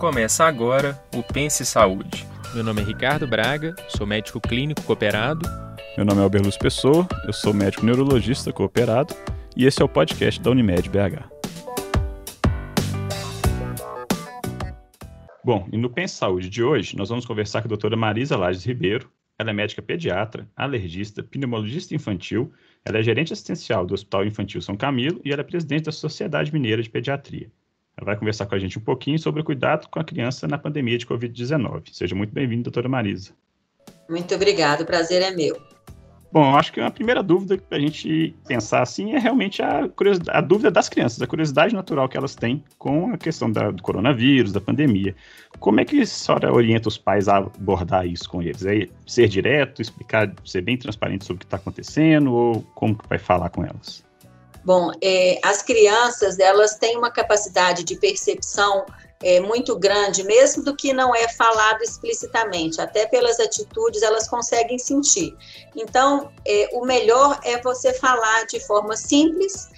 Começa agora o Pense Saúde. Meu nome é Ricardo Braga, sou médico clínico cooperado. Meu nome é Alberluz Pessoa, eu sou médico neurologista cooperado e esse é o podcast da Unimed BH. Bom, e no Pense Saúde de hoje, nós vamos conversar com a doutora Marisa Lages Ribeiro. Ela é médica pediatra, alergista, pneumologista infantil, ela é gerente assistencial do Hospital Infantil São Camilo e ela é presidente da Sociedade Mineira de Pediatria. Ela vai conversar com a gente um pouquinho sobre o cuidado com a criança na pandemia de Covid-19. Seja muito bem-vinda, doutora Marisa. Muito obrigada, o prazer é meu. Bom, acho que uma primeira dúvida para a gente pensar assim é realmente a dúvida das crianças, a curiosidade natural que elas têm com a questão do coronavírus, da pandemia. Como é que a senhora orienta os pais a abordar isso com eles? É ser direto, explicar, ser bem transparente sobre o que está acontecendo ou como que vai falar com elas? Bom, as crianças, elas têm uma capacidade de percepção muito grande, mesmo do que não é falado explicitamente, até pelas atitudes elas conseguem sentir. Então, o melhor é você falar de forma simples,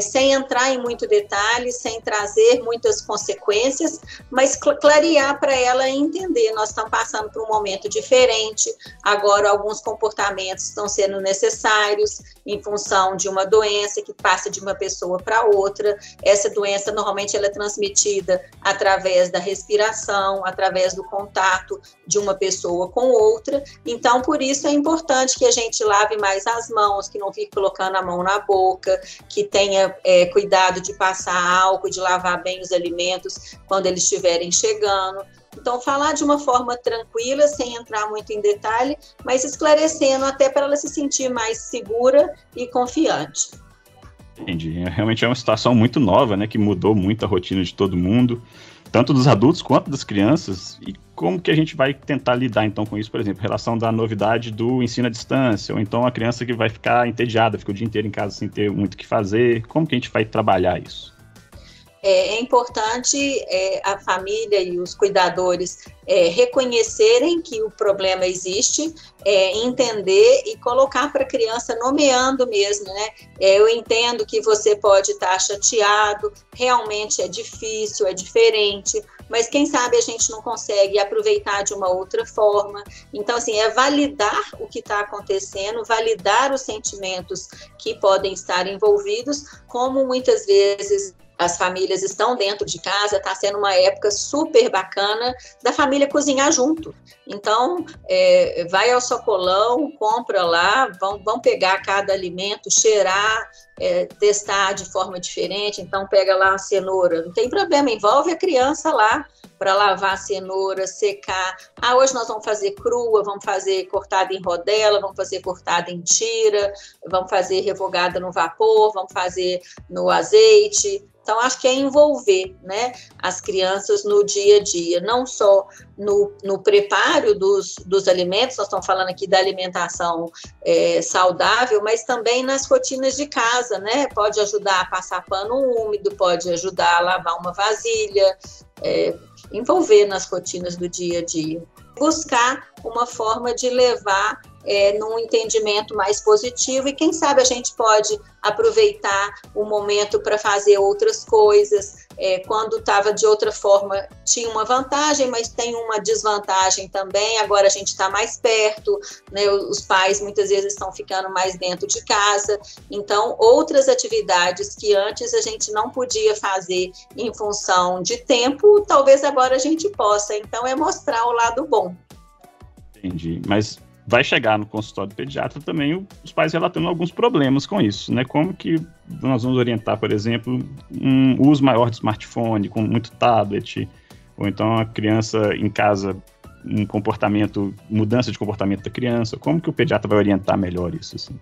sem entrar em muito detalhe, sem trazer muitas consequências, mas clarear para ela entender, nós estamos passando por um momento diferente, agora alguns comportamentos estão sendo necessários em função de uma doença que passa de uma pessoa para outra. Essa doença normalmente ela é transmitida através da respiração, através do contato de uma pessoa com outra, então por isso é importante que a gente lave mais as mãos, que não fique colocando a mão na boca, que tenha cuidado de passar álcool, de lavar bem os alimentos quando eles estiverem chegando. Então, falar de uma forma tranquila, sem entrar muito em detalhe, mas esclarecendo até para ela se sentir mais segura e confiante. Entendi. Realmente é uma situação muito nova, né, que mudou muito a rotina de todo mundo, tanto dos adultos quanto das crianças. E como que a gente vai tentar lidar, então, com isso, por exemplo, em relação da novidade do ensino à distância, ou então a criança que vai ficar entediada, fica o dia inteiro em casa sem ter muito o que fazer, como que a gente vai trabalhar isso? É importante a família e os cuidadores reconhecerem que o problema existe, entender e colocar para a criança nomeando mesmo, né? Eu entendo que você pode estar chateado, realmente é difícil, é diferente, mas quem sabe a gente não consegue aproveitar de uma outra forma. Então, assim, é validar o que está acontecendo, validar os sentimentos que podem estar envolvidos, como muitas vezes as famílias estão dentro de casa, está sendo uma época super bacana da família cozinhar junto. Então, vai ao sacolão, compra lá, vão pegar cada alimento, cheirar, testar de forma diferente. Então, pega lá a cenoura, não tem problema, envolve a criança lá para lavar a cenoura, secar. Hoje nós vamos fazer crua, vamos fazer cortada em rodela, vamos fazer cortada em tira, vamos fazer refogada no vapor, vamos fazer no azeite. Então, acho que é envolver, né, as crianças no dia a dia, não só no preparo dos alimentos, nós estamos falando aqui da alimentação saudável, mas também nas rotinas de casa, né? Pode ajudar a passar pano úmido, pode ajudar a lavar uma vasilha, envolver nas rotinas do dia a dia. Buscar uma forma de levar num entendimento mais positivo e quem sabe a gente pode aproveitar o momento para fazer outras coisas. Quando estava de outra forma tinha uma vantagem, mas tem uma desvantagem também. Agora a gente está mais perto, né? Os pais muitas vezes estão ficando mais dentro de casa, então outras atividades que antes a gente não podia fazer em função de tempo, talvez agora a gente possa. Então é mostrar o lado bom. Entendi, mas vai chegar no consultório do pediatra também os pais relatando alguns problemas com isso, né? Como que nós vamos orientar, por exemplo, um uso maior de smartphone, com muito tablet, ou então a criança em casa, mudança de comportamento da criança, como que o pediatra vai orientar melhor isso, assim?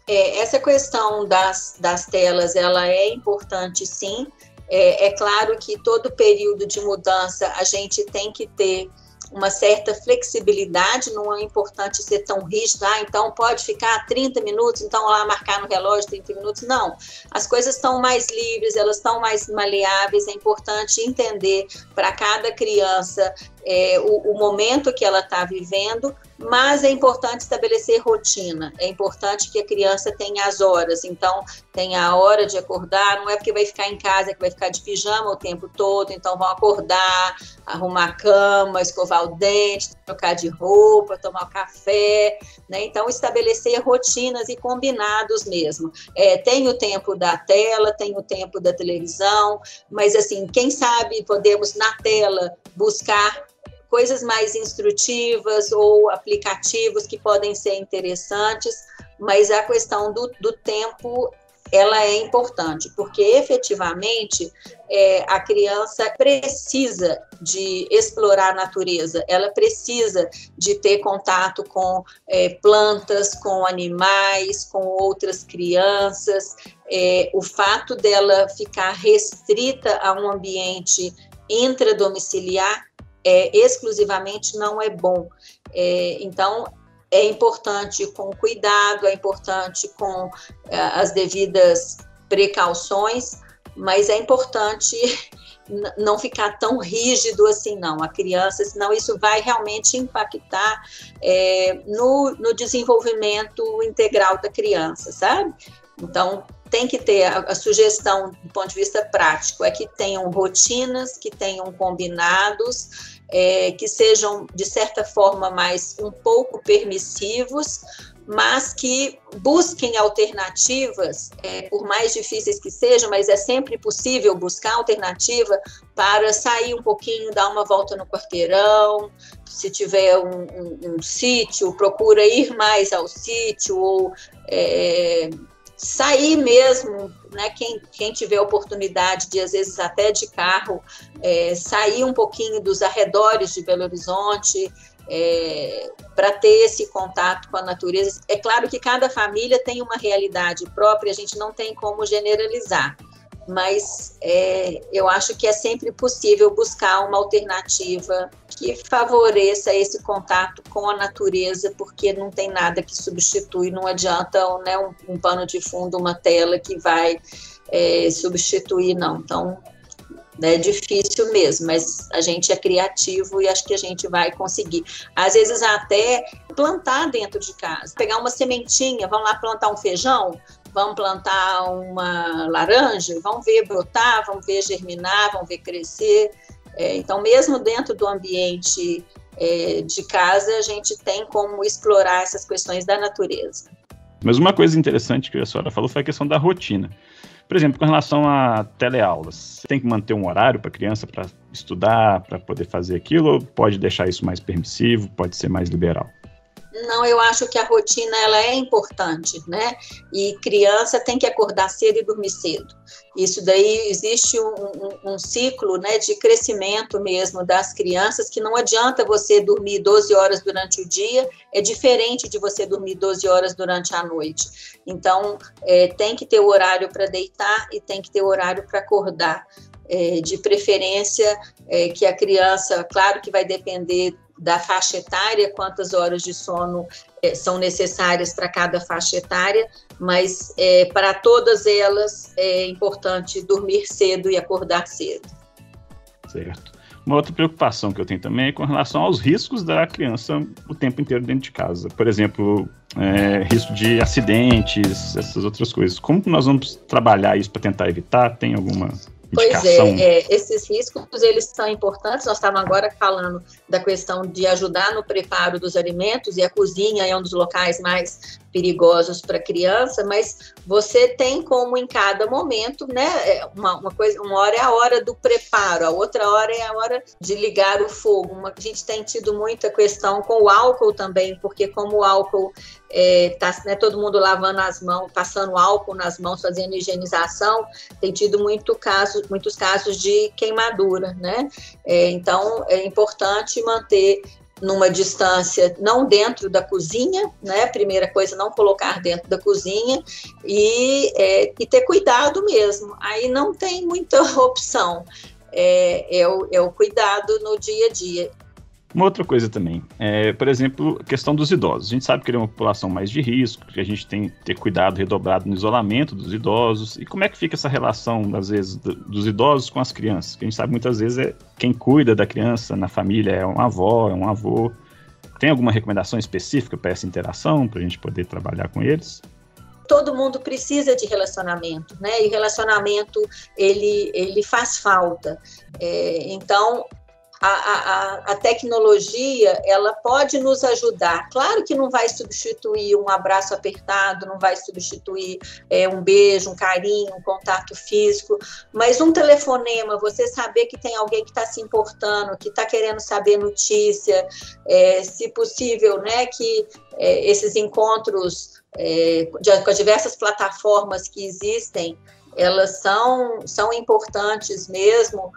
Essa questão das telas, ela é importante, sim. É claro que todo período de mudança a gente tem que ter uma certa flexibilidade, não é importante ser tão rígido, então pode ficar 30 minutos, então lá marcar no relógio 30 minutos, não. As coisas estão mais livres, elas estão mais maleáveis, é importante entender para cada criança o momento que ela está vivendo, mas é importante estabelecer rotina, é importante que a criança tenha as horas, então tem a hora de acordar, não é porque vai ficar em casa que vai ficar de pijama o tempo todo, então vão acordar, arrumar a cama, escovar o dente, trocar de roupa, tomar café, né? Então estabelecer rotinas e combinados mesmo. Tem o tempo da tela, tem o tempo da televisão, mas assim, quem sabe podemos na tela buscar coisas mais instrutivas ou aplicativos que podem ser interessantes, mas a questão do tempo, ela é importante, porque efetivamente a criança precisa de explorar a natureza, ela precisa de ter contato com plantas, com animais, com outras crianças. O fato dela ficar restrita a um ambiente intradomiciliar exclusivamente não é bom. Então, é importante com cuidado, é importante com as devidas precauções, mas é importante não ficar tão rígido assim, não. A criança, senão isso vai realmente impactar no desenvolvimento integral da criança, sabe? Então, tem que ter a sugestão do ponto de vista prático, é que tenham rotinas, que tenham combinados, que sejam, de certa forma, mais um pouco permissivos, mas que busquem alternativas, por mais difíceis que sejam, mas é sempre possível buscar alternativa para sair um pouquinho, dar uma volta no quarteirão, se tiver um sítio, procura ir mais ao sítio, ou sair mesmo, né? Quem tiver oportunidade de, às vezes, até de carro, sair um pouquinho dos arredores de Belo Horizonte, para ter esse contato com a natureza. É claro que cada família tem uma realidade própria, a gente não tem como generalizar, mas eu acho que é sempre possível buscar uma alternativa que favoreça esse contato com a natureza, porque não tem nada que substitui, não adianta, né, um pano de fundo, uma tela que vai substituir, não. Então, é difícil mesmo, mas a gente é criativo e acho que a gente vai conseguir. Às vezes até plantar dentro de casa, pegar uma sementinha, vamos lá plantar um feijão, vamos plantar uma laranja, vamos ver brotar, vamos ver germinar, vamos ver crescer. Então, mesmo dentro do ambiente de casa, a gente tem como explorar essas questões da natureza. Mas uma coisa interessante que a senhora falou foi a questão da rotina. Por exemplo, com relação a teleaulas, tem que manter um horário para a criança para estudar, para poder fazer aquilo, ou pode deixar isso mais permissivo, pode ser mais liberal? Não, eu acho que a rotina ela é importante, né? E criança tem que acordar cedo e dormir cedo. Isso daí existe um ciclo, né, de crescimento mesmo das crianças, que não adianta você dormir 12 horas durante o dia, é diferente de você dormir 12 horas durante a noite. Então, tem que ter o horário para deitar e tem que ter o horário para acordar. De preferência, que a criança, claro que vai depender da faixa etária, quantas horas de sono são necessárias para cada faixa etária, mas para todas elas é importante dormir cedo e acordar cedo. Certo. Uma outra preocupação que eu tenho também é com relação aos riscos da criança o tempo inteiro dentro de casa. Por exemplo, risco de acidentes, essas outras coisas. Como que nós vamos trabalhar isso para tentar evitar? Tem alguma indicação? Pois esses riscos, eles são importantes. Nós estávamos agora falando da questão de ajudar no preparo dos alimentos, e a cozinha é um dos locais mais perigosos para a criança, mas você tem como em cada momento, né, uma hora é a hora do preparo, a outra hora é a hora de ligar o fogo. A gente tem tido muita questão com o álcool também, porque como o álcool tá, né, todo mundo lavando as mãos, passando álcool nas mãos, fazendo higienização, tem tido muitos casos de queimadura, né? Então é importante manter numa distância, não dentro da cozinha, né? Primeira coisa, não colocar dentro da cozinha e ter cuidado mesmo. Aí não tem muita opção, é o cuidado no dia a dia. Uma outra coisa também, por exemplo, a questão dos idosos. A gente sabe que ele é uma população mais de risco, que a gente tem que ter cuidado redobrado no isolamento dos idosos. E como é que fica essa relação, às vezes, dos idosos com as crianças? Que a gente sabe muitas vezes quem cuida da criança na família é uma avó, é um avô. Tem alguma recomendação específica para essa interação, para a gente poder trabalhar com eles? Todo mundo precisa de relacionamento, né? E relacionamento, ele faz falta. Então, a tecnologia, ela pode nos ajudar. Claro que não vai substituir um abraço apertado, não vai substituir um beijo, um carinho, um contato físico, mas um telefonema, você saber que tem alguém que está se importando, que está querendo saber notícia, se possível, né, que esses encontros com as diversas plataformas que existem, elas são importantes mesmo.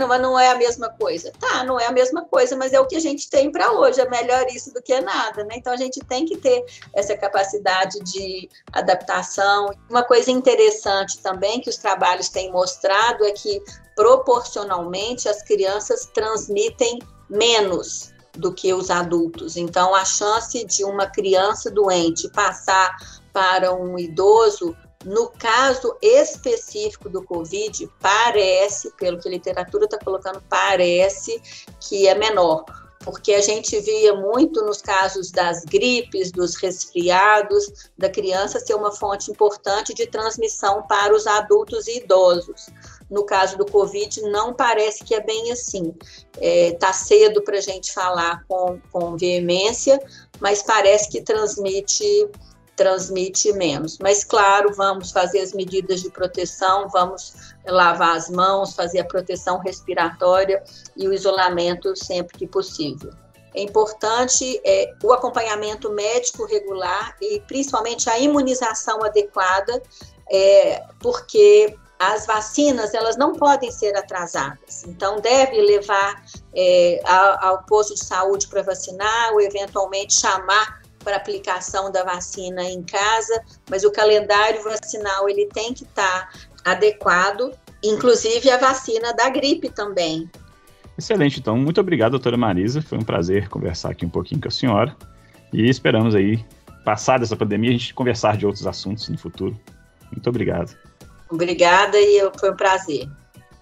Mas não é a mesma coisa. Tá, não é a mesma coisa, mas é o que a gente tem para hoje, é melhor isso do que nada, né? Então a gente tem que ter essa capacidade de adaptação. Uma coisa interessante também que os trabalhos têm mostrado é que, proporcionalmente, as crianças transmitem menos do que os adultos. Então, a chance de uma criança doente passar para um idoso, no caso específico do Covid, parece, pelo que a literatura está colocando, parece que é menor, porque a gente via muito nos casos das gripes, dos resfriados, da criança ser uma fonte importante de transmissão para os adultos e idosos. No caso do Covid, não parece que é bem assim. Está cedo para a gente falar com veemência, mas parece que transmite menos. Mas, claro, vamos fazer as medidas de proteção, vamos lavar as mãos, fazer a proteção respiratória e o isolamento sempre que possível. É importante o acompanhamento médico regular e, principalmente, a imunização adequada, porque as vacinas, elas não podem ser atrasadas. Então, deve levar ao posto de saúde para vacinar ou, eventualmente, chamar para aplicação da vacina em casa, mas o calendário vacinal ele tem que estar adequado, inclusive a vacina da gripe também. Excelente, então. Muito obrigado, doutora Marisa. Foi um prazer conversar aqui um pouquinho com a senhora e esperamos aí, passada essa pandemia, a gente conversar de outros assuntos no futuro. Muito obrigado. Obrigada e foi um prazer.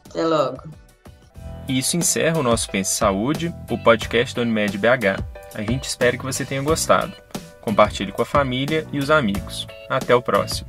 Até logo. E isso encerra o nosso Pense Saúde, o podcast da Unimed BH. A gente espera que você tenha gostado. Compartilhe com a família e os amigos. Até o próximo.